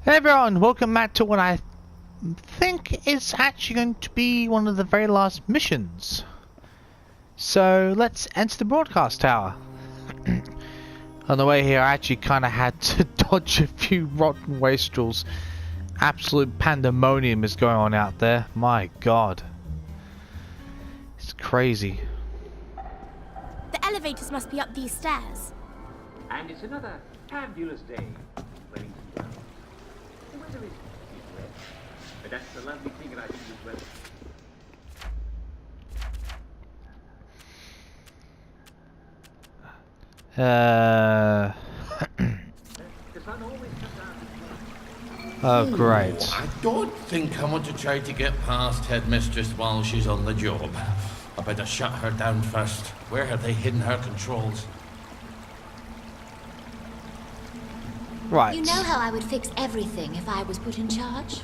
Hey everyone, welcome back to what I think is actually going to be one of the very last missions. So let's enter the broadcast tower. On the way here I actually kind of had to dodge a few rotten wastrels. Absolute pandemonium is going on out there. My god. It's crazy. The elevators must be up these stairs. And it's another fabulous day in Wellington Town. The weather is wet, but that's the lovely thing about English weather. The sun always comes out. Oh great. I don't think I want to try to get past Headmistress while she's on the job. I better shut her down first. Where have they hidden her controls? Right. You know how I would fix everything if I was put in charge?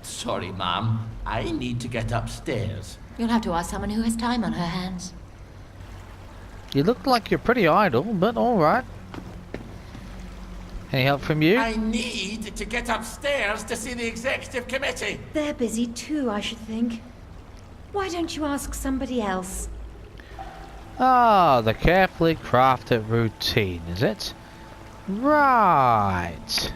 Sorry, ma'am. I need to get upstairs. You'll have to ask someone who has time on her hands. You look like you're pretty idle, but alright. Any help from you? I need to get upstairs to see the executive committee. They're busy too, I should think. Why don't you ask somebody else? Ah, the carefully crafted routine, is it? Right.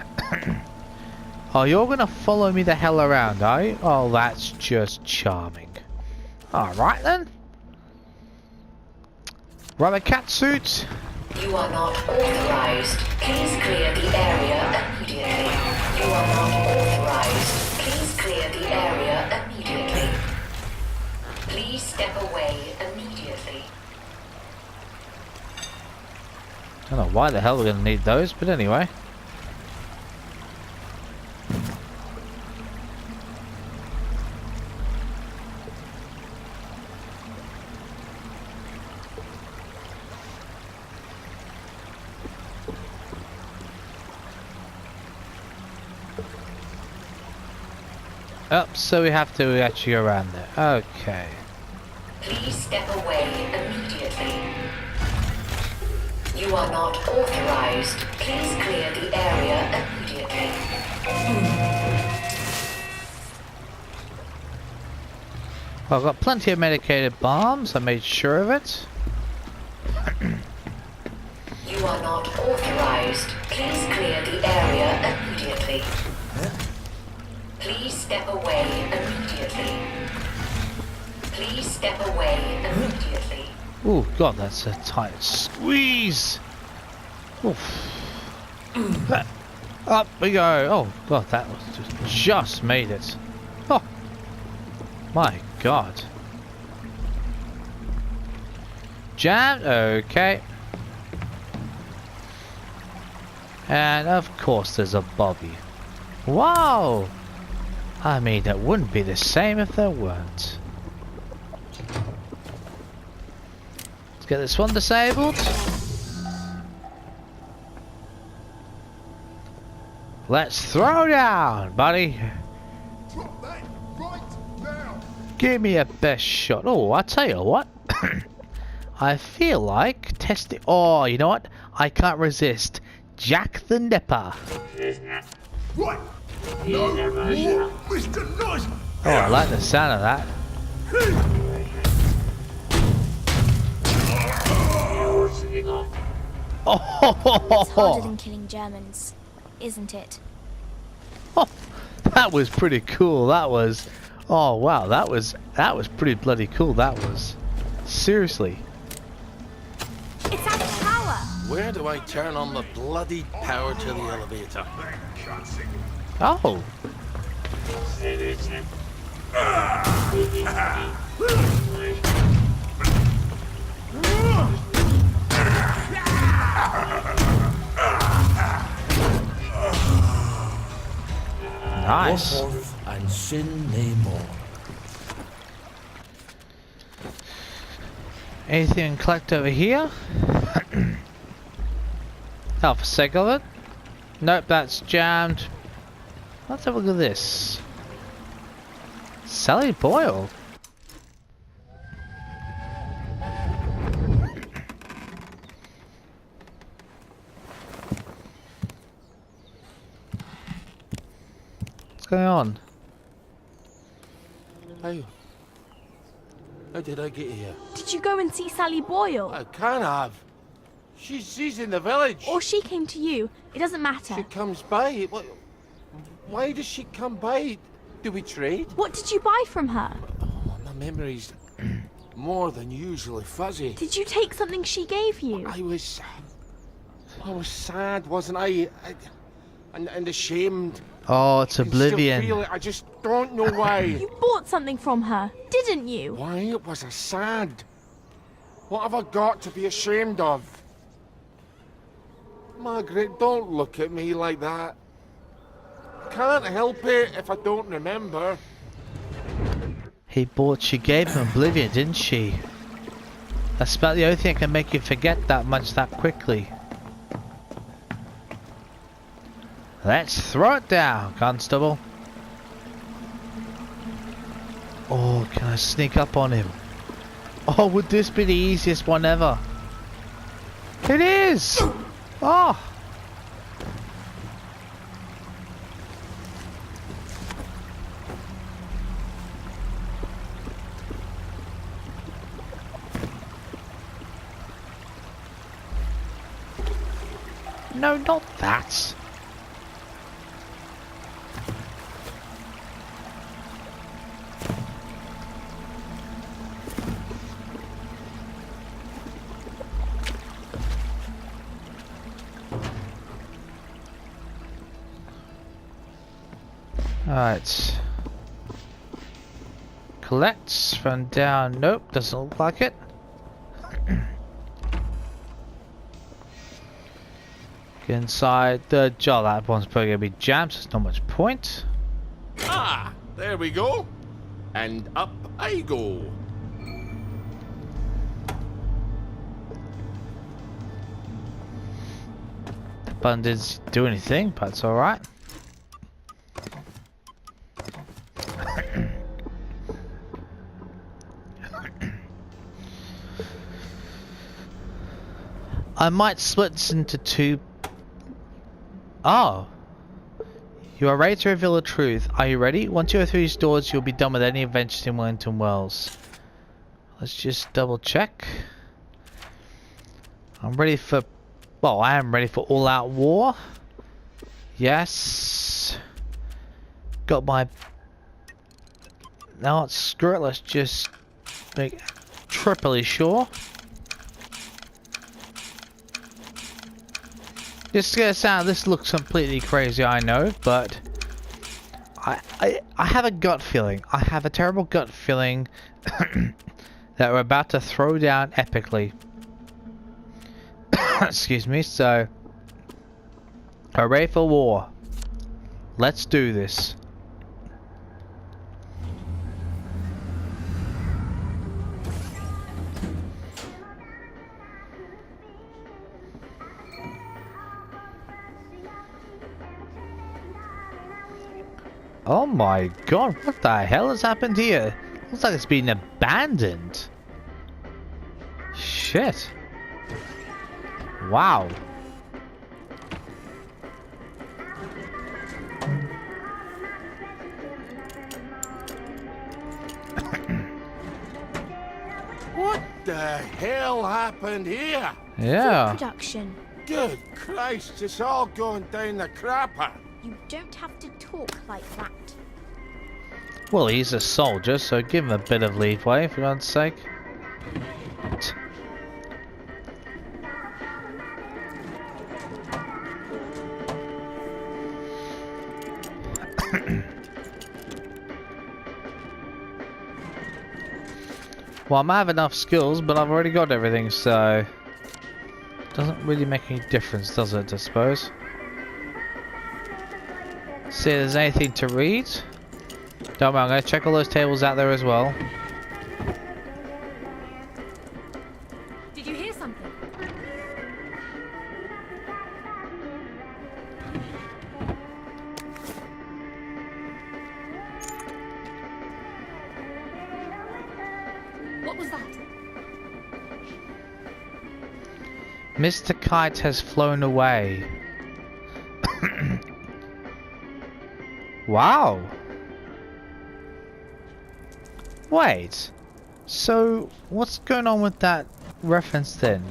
Oh, you're gonna follow me the hell around, are you? Oh, that's just charming. Alright then. Rubber cat suit. You are not authorized. Please clear the area immediately. You are not authorized. Please clear the area immediately. Please step away immediately. I don't know why the hell we're gonna need those, but anyway. Oh, so we have to actually go around there. Okay. Please step away immediately. You are not authorized. Please clear the area immediately. Well, I've got plenty of medicated bombs. I made sure of it. You are not authorized. Please clear the area immediately. Please step away immediately. Please step away immediately. Oh god, that's a tight squeeze. Oof. Up we go. Oh god, that was just made it. Oh my god. Jammed. Okay. And of course there's a Bobby. Wow. I mean, that wouldn't be the same if there weren't. Let's get this one disabled. Let's throw down, buddy. Drop that right now. Give me a best shot. Oh, I tell you what. I feel like testing. Oh, you know what? I can't resist. Jack the Nipper. Right. No more, Mr. Nice. Oh, I like the sound of that. It's harder Oh, than killing Germans, isn't it? that was pretty cool. That was. Oh wow, that was pretty bloody cool. That was. Seriously. It's at the tower! Where do I turn on the bloody power to the elevator? Oh. Nice. Go forth and sin no more. Anything collect over here? Oh, for sake of it. Nope, that's jammed. Let's have a look at this. Sally Boyle. going on? How did I get here? Did you go and see Sally Boyle? I can't have. She's in the village. Or she came to you? It doesn't matter. She comes by. Why does she come by? Do we trade? What did you buy from her? Oh, my memory's more than usually fuzzy. Did you take something she gave you? I was sad, wasn't I? And ashamed. Oh, it's I can still Oblivion. feel it. I just don't know why. You bought something from her, didn't you? Why was I sad? What have I got to be ashamed of? Margaret, don't look at me like that. Can't help it if I don't remember. She gave him Oblivion, didn't she? That's about the only thing that can make you forget that much that quickly. Let's throw it down, Constable. Oh, can I sneak up on him? Oh, would this be the easiest one ever? It is! Oh! No, not that. Alright. Collects from down. Nope, doesn't look like it. Get inside the jar. That one's probably gonna be jammed, so there's not much point. Ah, there we go. And up I go. The button didn't do anything, but it's alright. I might split this into two. Oh. You are ready to reveal the truth. Are you ready? Once you go through these doors, you'll be done with any adventures in Wellington Wells. Let's just double check. I'm ready for... Well, I am ready for all-out war. Yes. Got my... Now screw it, let's just make triply sure. This is gonna sound, this looks completely crazy, I know, but I have a gut feeling. I have a terrible gut feeling that we're about to throw down epically. Excuse me, so hooray for war. Let's do this. Oh my god, what the hell has happened here? Looks like it's been abandoned. Shit. Wow. What the hell happened here? Yeah. Production. Good Christ, it's all going down the crapper. You don't have to talk like that. Well, he's a soldier, so give him a bit of leeway, for God's sake. Well, I might have enough skills, but I've already got everything, so... Doesn't really make any difference, does it, I suppose? See if there's anything to read. Don't worry, I'm going to check all those tables out there as well. Did you hear something? What was that? Mr. Kite has flown away. Wow. Wait. So, what's going on with that reference then?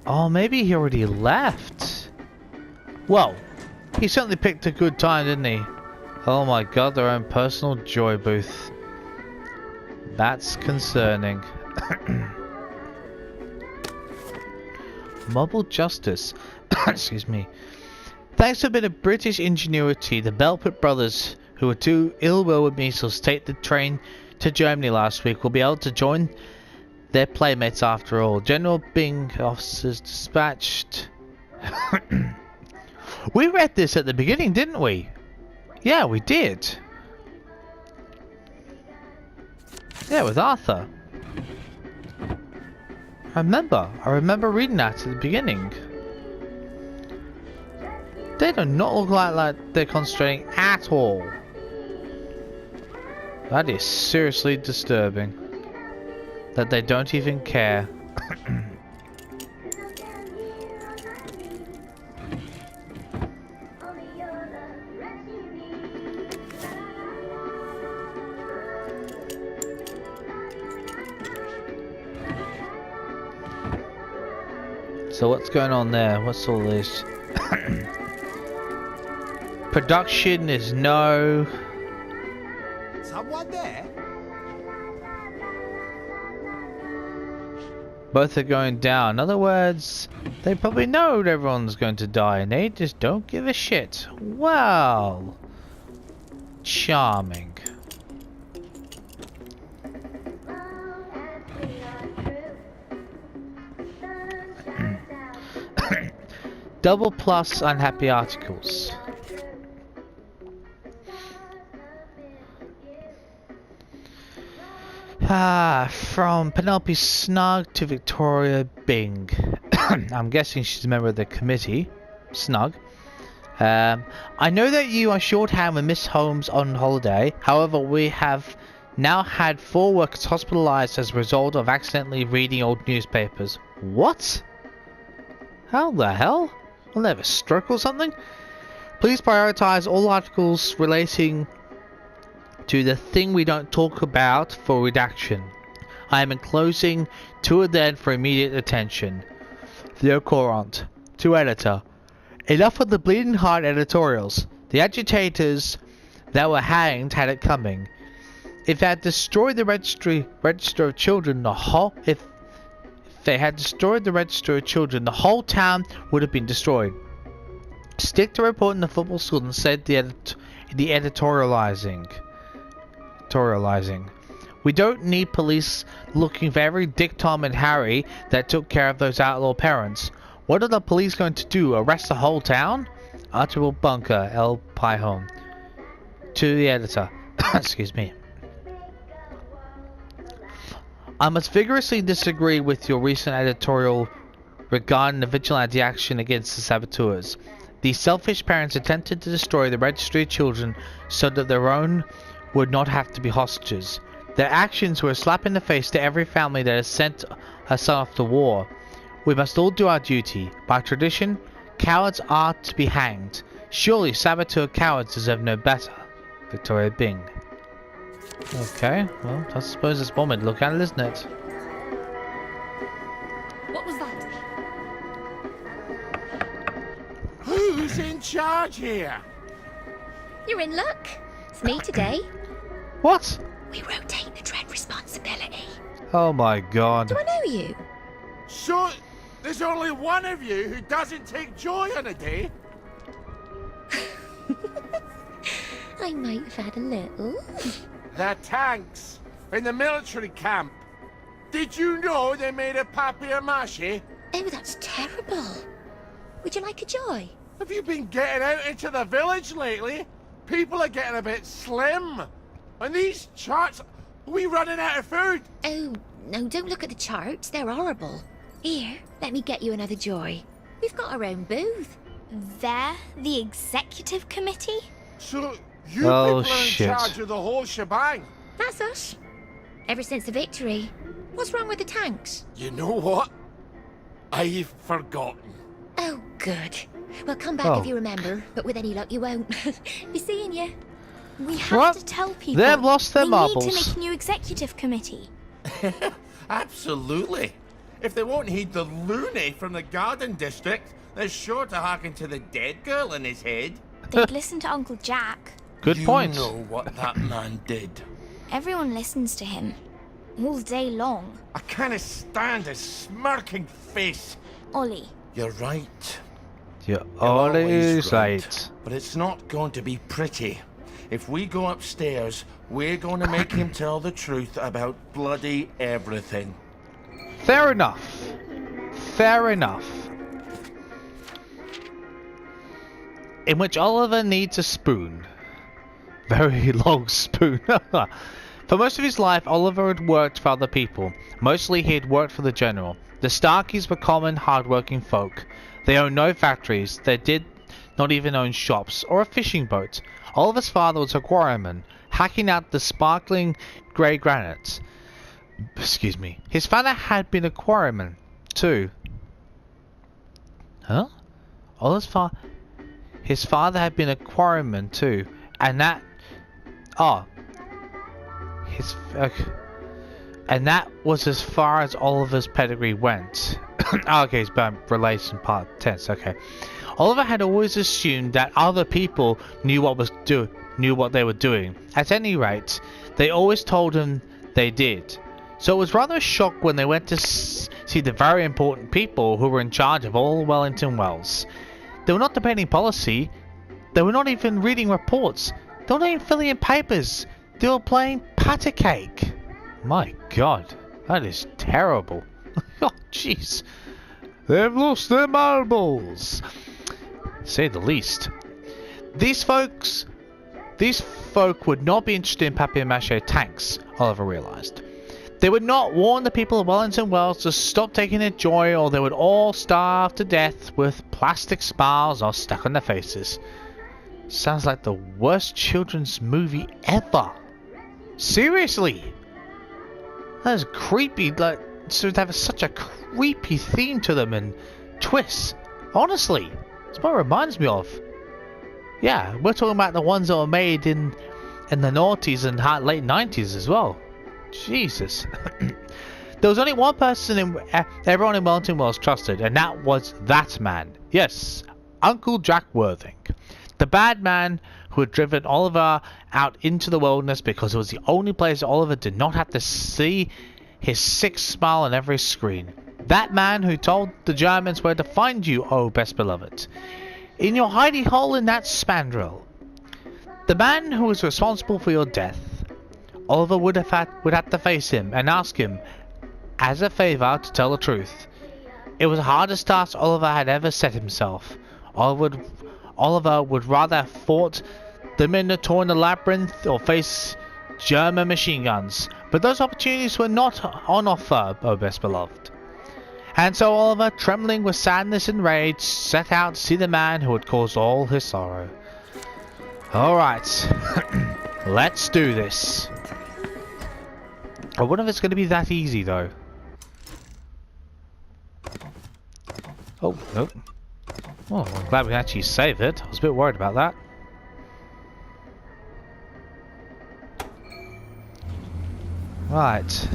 Oh, maybe he already left. Well, he certainly picked a good time, didn't he? Oh my god, their own personal joy booth. That's concerning. Mobile justice. Excuse me. Thanks to a bit of British ingenuity, the Belpit brothers, who were too ill-will with measles to take the train to Germany last week, will be able to join their playmates after all. General Bing, officers dispatched. We read this at the beginning, didn't we? Yeah, we did. Yeah, with Arthur. I remember reading that at the beginning. They do not look like they're concentrating at all. That is seriously disturbing. That they don't even care. So what's going on there? What's all this? Production is no. Someone there? Both are going down. In other words, they probably know everyone's going to die and they just don't give a shit. Well, charming. Double plus unhappy articles. From Penelope Snug to Victoria Bing. I'm guessing she's a member of the committee. Snug. I know that you are shorthand with Miss Holmes on holiday. However, we have now had 4 workers hospitalized as a result of accidentally reading old newspapers. What? How the hell? Will they have a stroke or something? Please prioritize all articles relating to the thing we don't talk about for redaction. I am enclosing 2 of them for immediate attention. Theo Courant, to editor. Enough of the bleeding heart editorials. The agitators that were hanged had it coming. If they had destroyed the register of children, if they had destroyed the register of children, the whole town would have been destroyed. Stick to reporting the football school and said the editorializing. We don't need police looking for every Dick, Tom and Harry that took care of those outlaw parents. What are the police going to do? Arrest the whole town? Archibald Bunker, L. Pyhome. To the editor. Excuse me. I must vigorously disagree with your recent editorial regarding the vigilante action against the saboteurs. These selfish parents attempted to destroy the registry of children so that their own would not have to be hostages. Their actions were a slap in the face to every family that has sent a son off to war. We must all do our duty. By tradition, cowards are to be hanged. Surely saboteur cowards deserve no better. Victoria Bing. Okay, well, I suppose it's one way to look at it, isn't it? What was that? Who's in charge here? You're in luck. It's me today. What? We rotate the dread responsibility. Oh my god. Do I know you? So, there's only one of you who doesn't take joy on a day? I might have had a little. The tanks in the military camp. Did you know they made of papier-mâché? Oh, that's terrible. Would you like a joy? Have you been getting out into the village lately? People are getting a bit slim. And these charts, are we running out of food? Oh, no, don't look at the charts. They're horrible. Here, let me get you another joy. We've got our own booth. They're the executive committee? So, you Oh, people are in shit. charge of the whole shebang. That's us. Ever since the victory. What's wrong with the tanks? You know what? I've forgotten. Oh, good. Well, come back Oh. if you remember, but with any luck you won't. Be seeing you. We have What? to tell people. They've lost their they marbles. need to make a new executive committee. Absolutely. If they won't heed the loony from the Garden District, they're sure to hearken to the dead girl in his head. They'd listen to Uncle Jack. Good you point. know what that man did. Everyone listens to him. All day long. I can't stand his smirking face. Ollie. You're right. You're always always right. But it's not going to be pretty. If we go upstairs, we're going to make him tell the truth about bloody everything. Fair enough. Fair enough. In which Oliver needs a spoon. Very long spoon. For most of his life, Oliver had worked for other people. Mostly he had worked for the General. The Starkeys were common, hard-working folk. They owned no factories. They did not even own shops or a fishing boat. Oliver's father was a quarryman, hacking out the sparkling grey granite. Excuse me. His father had been a quarryman, too. Huh? Oliver's his father had been a quarryman, too. And that... Oh. And that was as far as Oliver's pedigree went. Okay, it's about relation part tense. Okay. Oliver had always assumed that other people knew what they were doing. At any rate, they always told him they did. So it was rather a shock when they went to see the very important people who were in charge of all Wellington Wells. They were not debating policy. They were not even reading reports. They were not even filling in papers. They were playing patty cake. My God, that is terrible. Oh, jeez. They've lost their marbles. Say the least. These folk would not be interested in papier-mâché tanks, Oliver realized. They would not warn the people of Wellington Wells to stop taking their joy, or they would all starve to death with plastic smiles all stuck on their faces. Sounds like the worst children's movie ever. Seriously. That is creepy, like, so they have such a creepy theme to them and twists. Honestly, it's what it reminds me of. Yeah, we're talking about the ones that were made in the noughties and late 90s as well. Jesus. There was only one person everyone in Wellington Wells trusted, and that was that man. Yes, Uncle Jack Worthing. The bad man who had driven Oliver out into the wilderness because it was the only place Oliver did not have to see his sick smile on every screen. That man who told the Germans where to find you, oh best beloved. In your hidey hole in that spandrel. The man who was responsible for your death. Oliver would have to face him and ask him, as a favour, to tell the truth. It was the hardest task Oliver had ever set himself. Oliver would rather have fought the Minotaur in the Labyrinth or face German machine guns, but those opportunities were not on offer, oh best beloved. And so Oliver, trembling with sadness and rage, set out to see the man who had caused all his sorrow. Alright, let's do this. I wonder if it's going to be that easy though. Oh, no. Oh, I'm glad we actually saved it. I was a bit worried about that. Right.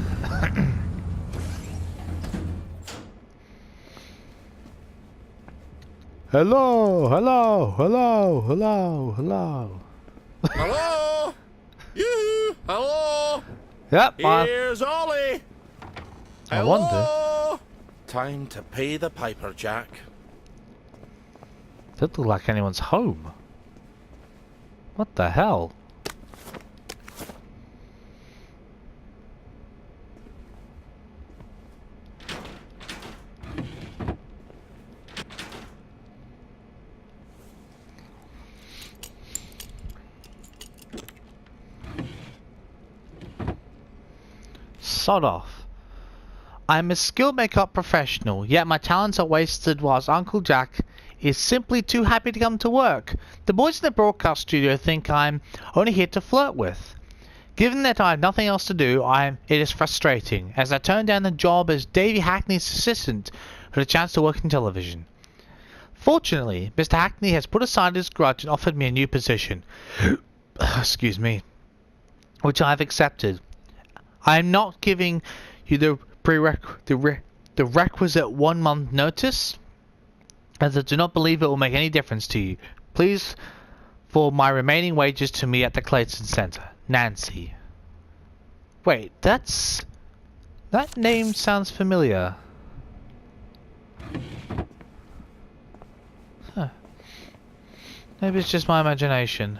Hello, hello, hello, hello, hello. Hello? You? Hello? Yep, Here's Ollie. I wonder. Hello? Time to pay the piper, Jack. Doesn't look like anyone's home. What the hell? Sod off. I'm a skilled makeup professional, yet my talents are wasted whilst Uncle Jack is simply too happy to come to work. The boys in the broadcast studio think I'm only here to flirt with. Given that I have nothing else to do, it is frustrating, as I turned down the job as Davy Hackney's assistant for the chance to work in television. Fortunately, Mr. Hackney has put aside his grudge and offered me a new position. Excuse me. Which I have accepted. I am not giving you the requisite 1 month notice, as I do not believe it will make any difference to you. Please for my remaining wages to me at the Clayton Center. Nancy. Wait, that name sounds familiar. Huh. Maybe it's just my imagination.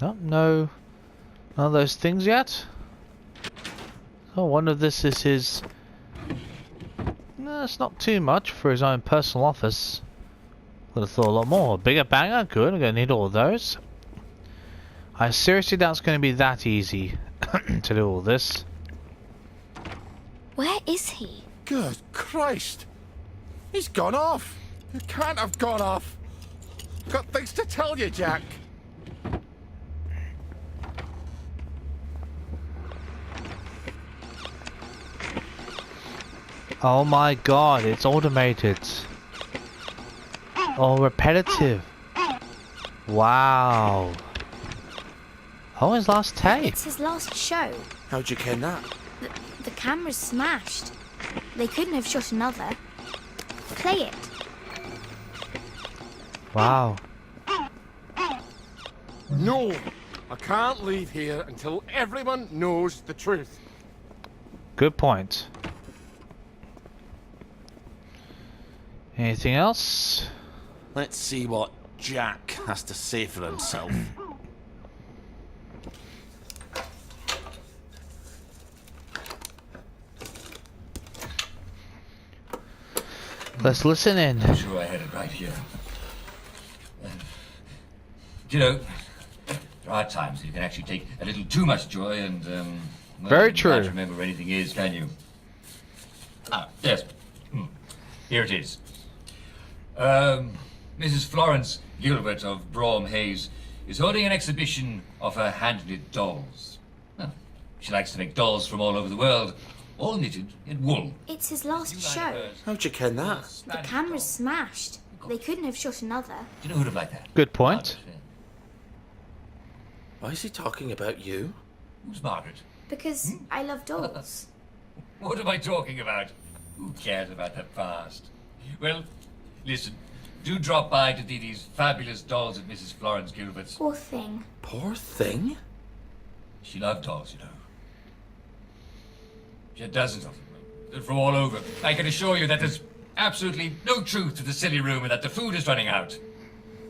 No, none of those things yet. Oh, one of this is his. No, it's not too much for his own personal office. Would have thought a lot more. Bigger banger, good. I'm gonna need all of those. I seriously doubt it's gonna be that easy to do all this. Where is he? Good Christ! He's gone off! He can't have gone off! Got things to tell you, Jack! Oh my god, it's automated. Oh, repetitive. Wow. Oh, his last tape. It's his last show. How'd you ken that? The camera's smashed. They couldn't have shot another. Play it. Wow. No! I can't leave here until everyone knows the truth. Good point. Anything else? Let's see what Jack has to say for himself. Let's listen in. I'm sure I had it right here. You know, there are times that you can actually take a little too much joy and, well, Very you true. can't remember where anything is, can you? Ah, yes. Here it is. Mrs. Florence Gilbert of Brougham Hayes is holding an exhibition of her hand-knit dolls. Well, she likes to make dolls from all over the world, all knitted in wool. It's his last show. How'd you ken that? The camera's smashed. They couldn't have shot another. Do you know who'd have liked that? Good point. Why is he talking about you? Who's Margaret? Because I love dolls. What am I talking about? Who cares about the past? Well, listen. Do drop by to see these fabulous dolls at Mrs. Florence Gilbert's. Poor thing. Poor thing? She loved dolls, you know. She had dozens of them. They're from all over. I can assure you that there's absolutely no truth to the silly rumor that the food is running out.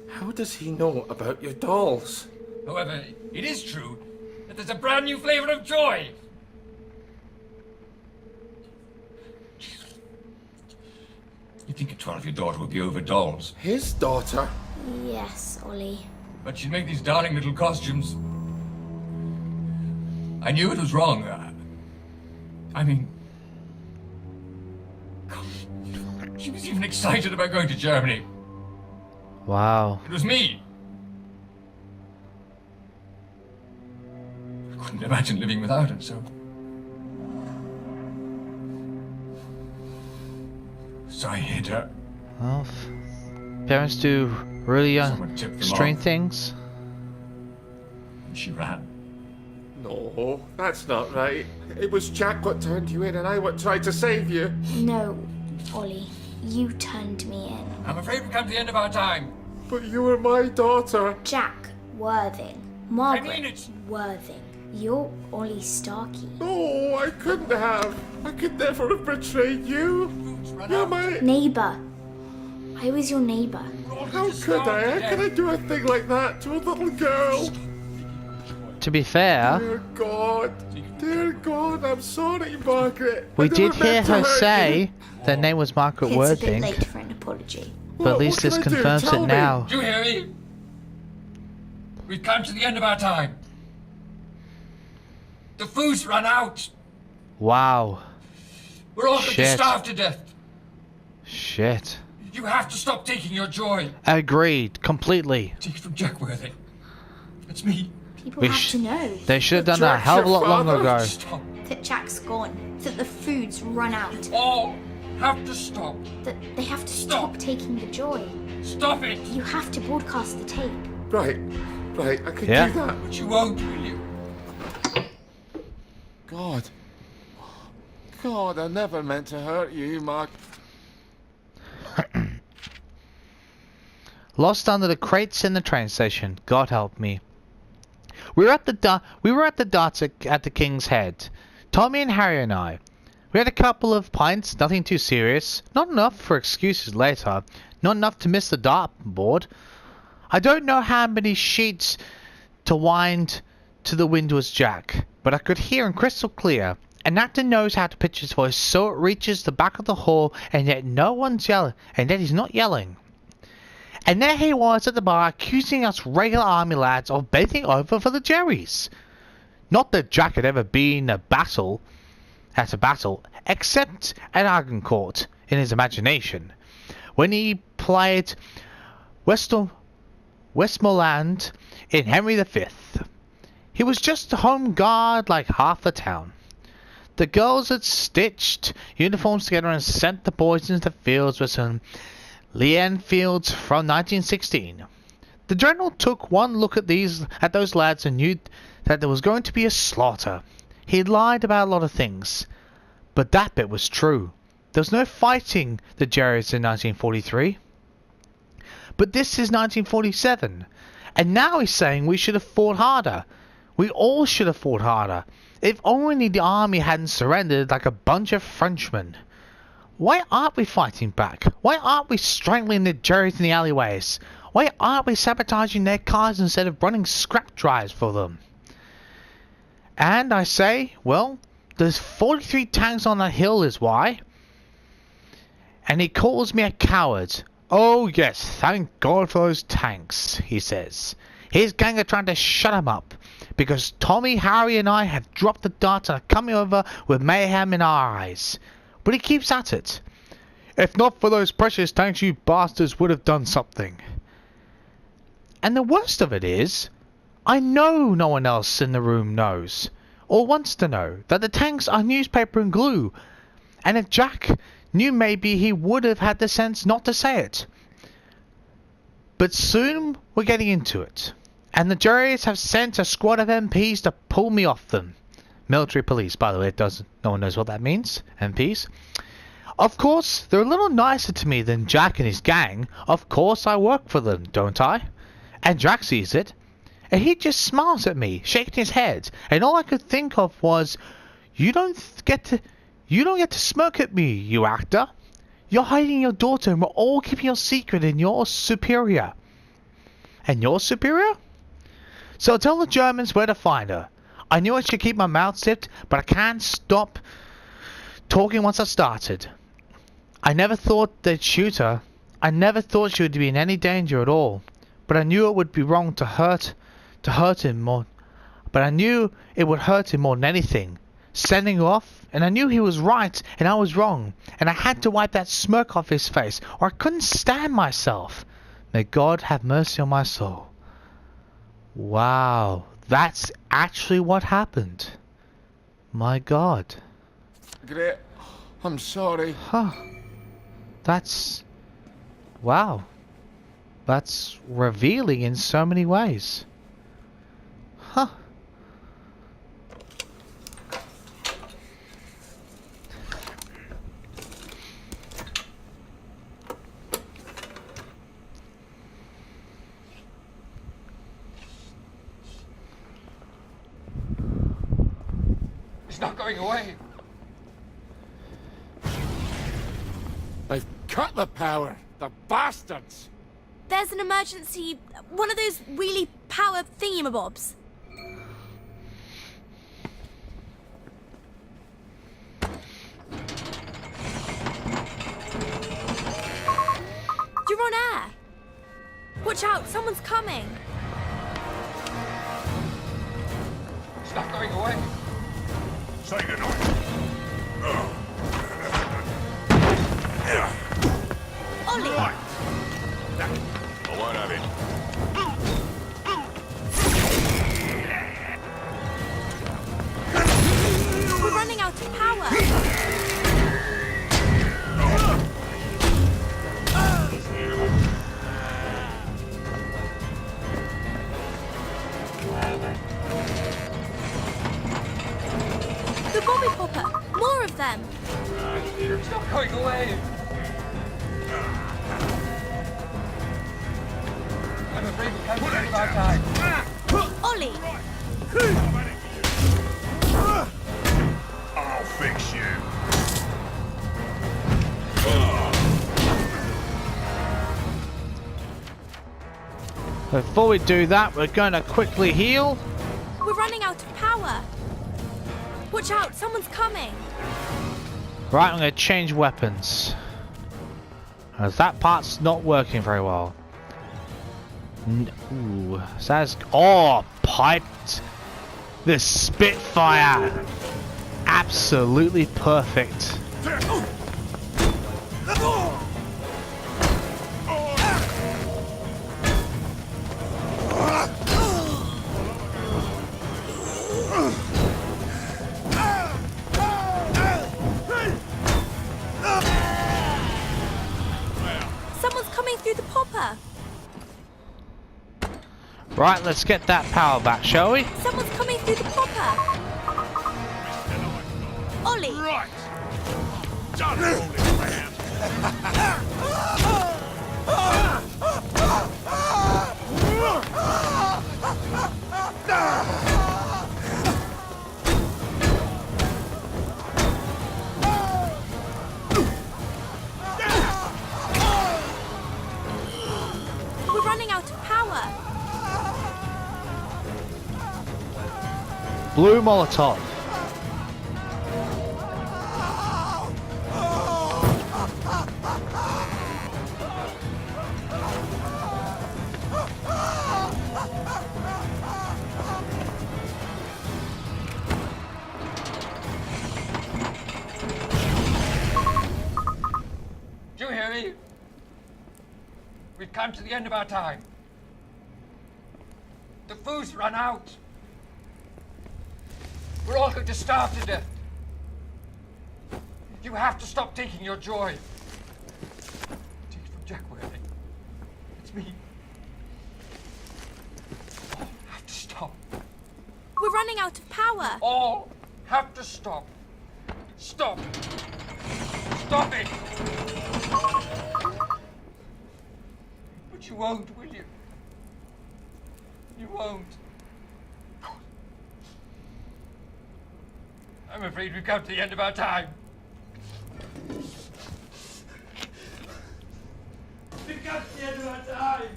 How does he know about your dolls? However, it is true that there's a brand new flavor of joy. You'd think a 12-year daughter would be over dolls. His daughter? Yes, Ollie. But she'd make these darling little costumes. I knew it was wrong. I mean... She was even excited about going to Germany. Wow. It was me. I couldn't imagine living without her, so... So I hid her. Well, parents do really Someone tipped them strange off. things. And she ran. No, that's not right. It was Jack what turned you in and I what tried to save you. No, Ollie. You turned me in. I'm afraid we've come to the end of our time. But you were my daughter. Jack Worthing. Margaret I mean it. Worthing. You're Ollie Starkey. No, I couldn't have. I could never have betrayed you. You're my... Neighbour. I was your neighbour. How could I? How could I do a thing like that to a little girl? To be fair, Dear God, I'm sorry, Margaret. we I never did hear meant to her hurt say their name was Margaret It's a bit Worthing, late for an apology. but at least this what can I do? confirms Tell it me. now. Do you hear me? We've come to the end of our time. The food's run out. Wow. We're all going to Shit. starve to death. Shit. You have to stop taking your joy. Agreed. Completely. Take it from Jack Worthing. It's me. People We have sh- to know They should have done that a Jack's hell of a your lot longer father? ago. Stop. that Jack's gone. That the food's run out. All have to stop. They have to stop taking the joy. Stop it! You have to broadcast the tape. Right, I could Yeah. do that. But you won't, will you? God. God, I never meant to hurt you, Mark. Lost under the crates in the train station. God help me. We were at the darts at the King's Head. Tommy and Harry and I. We had a couple of pints, nothing too serious. Not enough for excuses later. Not enough to miss the dartboard. I don't know how many sheets to wind to the wind was Jack, but I could hear him crystal clear. An actor knows how to pitch his voice so it reaches the back of the hall, and yet no one's yelling, and yet he's not yelling. And there he was at the bar accusing us regular army lads of bending over for the Jerrys. Not that Jack had ever been at a battle, except at Agincourt in his imagination, when he played Westmoreland in Henry V. He was just a home guard like half the town. The girls had stitched uniforms together and sent the boys into the fields with some Lee Enfields from 1916. The general took one look at those lads and knew that there was going to be a slaughter. He lied about a lot of things, but that bit was true. There was no fighting the Jerrys in 1943. But this is 1947, and now he's saying we should have fought harder. We all should have fought harder. If only the army hadn't surrendered like a bunch of Frenchmen. Why aren't we fighting back? Why aren't we strangling the Jerrys in the alleyways? Why aren't we sabotaging their cars instead of running scrap drives for them? And I say, well, there's 43 tanks on that hill is why. And he calls me a coward. Oh yes, thank God for those tanks, he says. His gang are trying to shut him up, because Tommy, Harry and I have dropped the darts and are coming over with mayhem in our eyes. But he keeps at it. If not for those precious tanks, you bastards would have done something. And the worst of it is, I know no one else in the room knows, or wants to know, that the tanks are newspaper and glue. And if Jack knew, maybe he would have had the sense not to say it. But soon we're getting into it. And the Jerrys have sent a squad of MPs to pull me off them. Military police, by the way, no one knows what that means. MPs. Of course, they're a little nicer to me than Jack and his gang. Of course I work for them, don't I? And Jack sees it. And he just smiles at me, shaking his head. And all I could think of was, you don't get to smirk at me, you actor. You're hiding your daughter and we're all keeping your secret, and you're superior. And you're superior? So tell the Germans where to find her. I knew I should keep my mouth zipped, but I can't stop talking once I started. I never thought they'd shoot her. I never thought she would be in any danger at all. But I knew it would be wrong to hurt him more. But I knew it would hurt him more than anything. Sending her off, and I knew he was right and I was wrong. And I had to wipe that smirk off his face, or I couldn't stand myself. May God have mercy on my soul. Wow, that's actually what happened. My God. Great. I'm sorry. Huh. That's... wow. That's revealing in so many ways. Huh. It's not going away. They've cut the power. The bastards. There's an emergency, one of those wheelie power thingamabobs. You're on air. Watch out, someone's coming. It's not going away. Say goodnight. Ollie! Right. Now, I won't have it. We're running out of power. Bobby Popper! More of them! It's not going away! I'm afraid we can't get about time. Ollie! I'll fix you. Before we do that, we're going to quickly heal. We're running out of power! Watch out, someone's coming! Right, I'm going to change weapons. As that part's not working very well. Ooh, so that's... Oh, piped! The Spitfire! Absolutely perfect. Someone's coming through the popper! Right, let's get that power back, shall we? Someone's coming through the popper! Ollie! Right. Done fooling around. We're running out of power! Blue Molotov. Do you hear me? We've come to the end of our time. The food's run out. We're all going to starve to death. You have to stop taking your joy. Take it from Jack Worthy. It's me. All have to stop. We're running out of power! All have to stop. Stop. Stop it. But you won't, will you? You won't. I'm afraid we've come to the end of our time. We've come to the end of our time.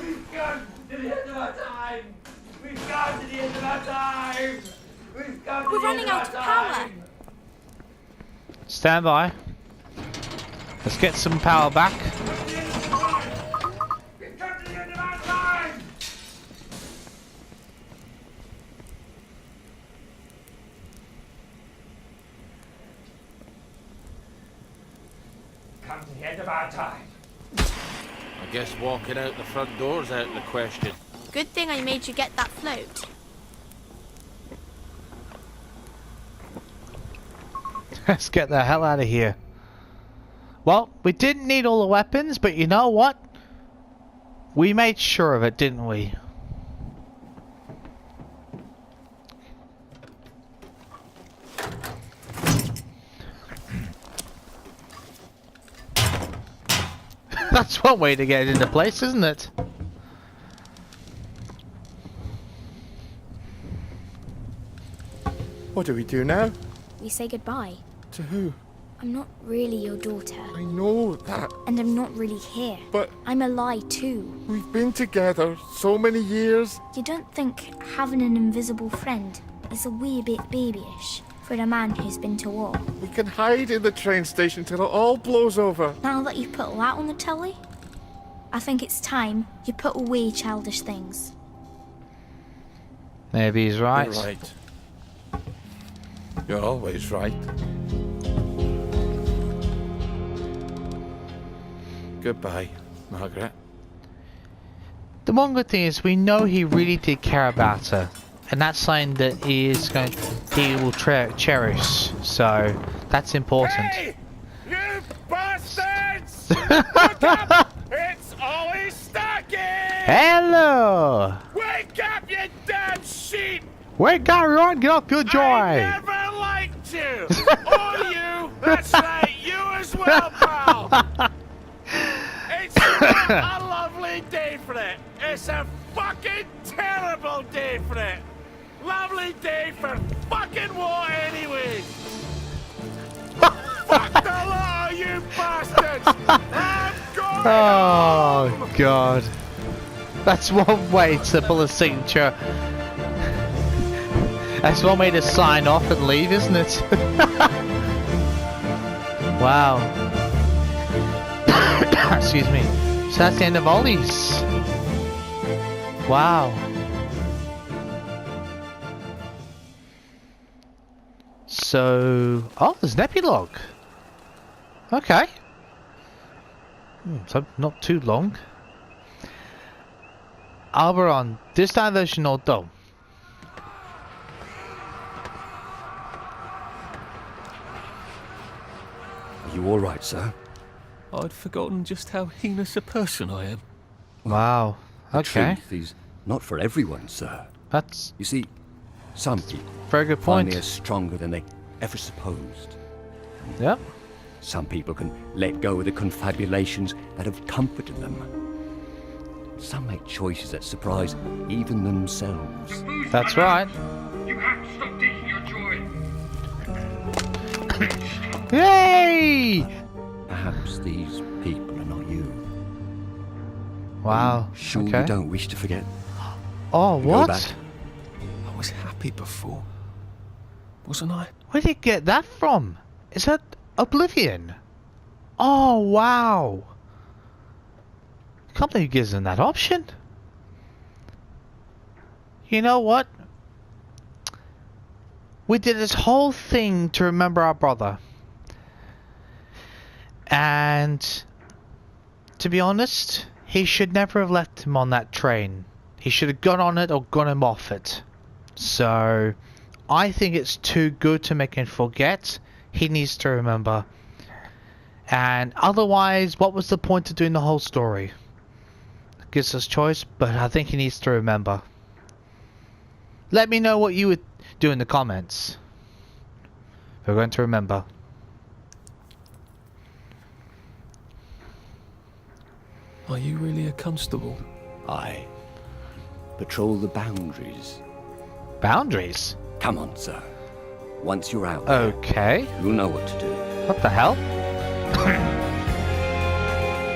We've come to the end of our time. We've come to the end of our time. We've come to We're the running end of our out of power. time. Stand by. Let's get some power back. We've come to the end of our time. Come to the end of our time. I guess walking out the front door's out of the question. Good thing I made you get that float. Let's get the hell out of here. Well, we didn't need all the weapons, but you know what? We made sure of it, didn't we? That's one way to get it into place, isn't it? What do we do now? We say goodbye. To who? I'm not really your daughter. I know that, And I'm not really here. but I'm a lie too. we've been together so many years. You don't think having an invisible friend is a wee bit babyish for a man who's been to war? We can hide in the train station till it all blows over. Now that you've put that on the telly, I think it's time you put away childish things. Maybe he's right. You're right. You're always right. Goodbye, Margaret. The one good thing is we know he really did care about her, and that's something that he will cherish. So that's important. Hey! You bastards! Look up! It's Ollie Starkey! Hello! Wake up, you damn sheep! Wake up, everyone! Get up, good joy! I never liked you! All you! That's right, you as well, pal! It's not a lovely day for it! It's a fucking terrible day for it! Lovely day for fucking what, anyways? Fuck the lot of you bastards! I'm going Oh home! god. That's one way to pull a signature. That's one way to sign off and leave, isn't it? Wow. Excuse me. So that's the end of Ollie's. Wow. So, oh, there's an epilogue. Okay. So not too long. Alberon, this diversion or though. Are you all right, sir? I'd forgotten just how heinous a person I am. Wow. The Okay. truth is not for everyone, sir. That's You see, some people very good find point. they're stronger than they ever supposed. Yep. Some people can let go of the confabulations that have comforted them. Some make choices that surprise even themselves. That's right. You have to stop taking your joy. Yay! Perhaps these people are not you. Wow. Sure Okay. you don't wish to forget? Oh, Go what? back. I was happy before, wasn't I? Where did you get that from? Is that Oblivion? Oh, wow. Can't believe he gives them that option. You know what? We did this whole thing to remember our brother. And to be honest, he should never have left him on that train. He should have got on it or got him off it. So I think it's too good to make him forget. He needs to remember. And otherwise, what was the point of doing the whole story? It gives us choice, but I think he needs to remember. Let me know what you would do in the comments. We're going to remember. Are you really a constable? I patrol the boundaries. Boundaries? Come on, sir. Once you're out there, Okay. you'll know what to do. What the hell?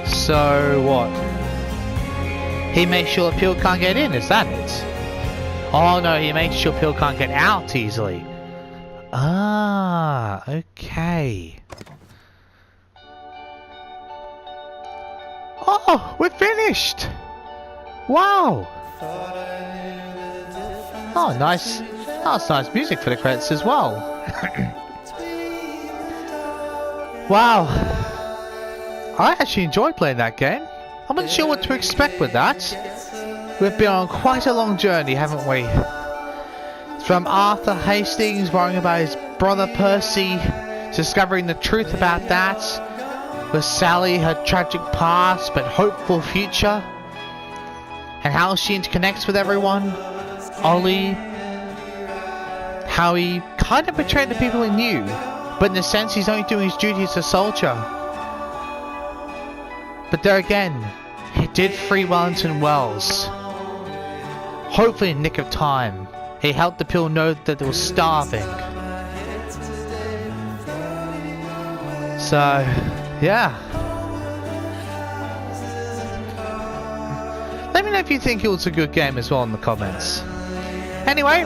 So what? He makes sure Peel can't get in, is that it? Oh no, he makes sure Peel can't get out easily. Ah, okay. Oh, we're finished! Wow! Oh, nice. Oh, it's nice music for the credits as well. Wow. I actually enjoyed playing that game. I'm not sure what to expect with that. We've been on quite a long journey, haven't we? From Arthur Hastings worrying about his brother Percy, discovering the truth about that, with Sally, her tragic past but hopeful future, and how she interconnects with everyone. Ollie, how he kind of betrayed the people he knew, but in a sense he's only doing his duty as a soldier. But there again, he did free Wellington Wells. Hopefully in the nick of time. He helped the Peel know that they were starving. So, yeah. Let me know if you think it was a good game as well in the comments. Anyway,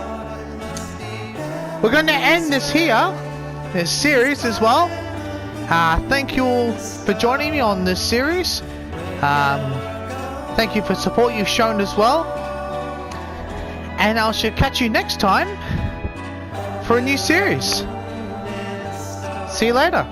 we're going to end this here, this series as well. Thank you all for joining me on this series. Thank you for support you've shown as well. And I shall catch you next time for a new series. See you later.